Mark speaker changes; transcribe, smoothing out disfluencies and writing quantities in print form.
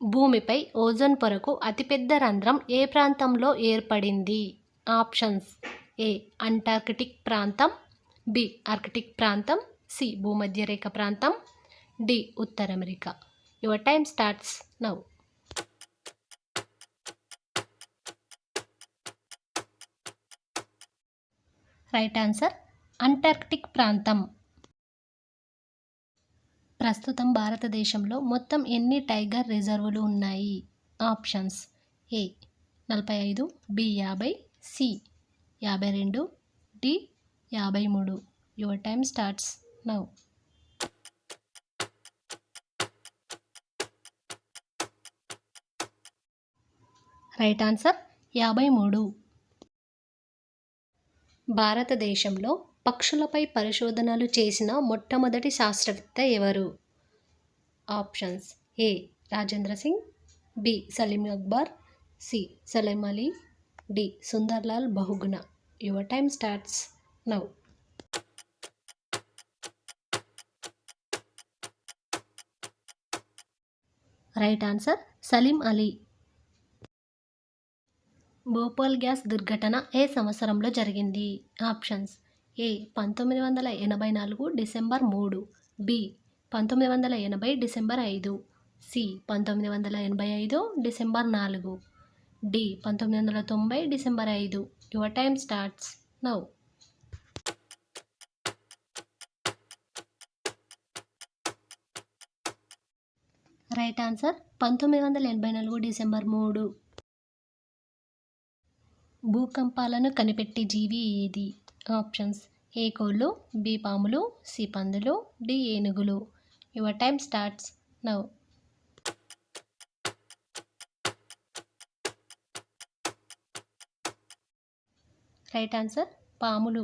Speaker 1: భూమిపై ఓజోన్ పొరకు అతిపెద్ద రంధ్రం ఏ ప్రాంతంలో ఏర్పడింది? ఆప్షన్స్: ఏ అంటార్కిటిక్ ప్రాంతం, బి ఆర్కిటిక్ ప్రాంతం, సి భూమధ్యరేఖ ప్రాంతం, డి ఉత్తర America. Your time starts now. Right answer Antarctic ప్రాంతం. ప్రస్తుతం భారతదేశంలో మొత్తం ఎన్ని టైగర్ రిజర్వులు ఉన్నాయి? Options: A 45, B 50, C 52, D 53. Your time starts now. Right answer 53. భారతదేశంలో పక్షులపై పరిశోధనలు చేసిన మొట్టమొదటి శాస్త్రవేత్త ఎవరు? Options: A Rajendra Singh, B Salim Akbar, C Salim Ali, D Sunderlal Bahuguna. Your time starts now. Right answer Salim Ali. Bhopal gas దుర్ఘటన ఏ సంవత్సరంలో జరిగింది? Options: A 1984 December 3, B 1980 December 5, C 1985 December 4, D 1990 December 5. Your time starts now. Right answer 1984 December 3. భూకంపాలను కనిపెట్టే జీవి ఏది? ఆప్షన్స్: ఏ కోళ్ళు, బి పాములు, సి పందులు, డి ఏనుగులు. Your time starts now. Right answer పాములు.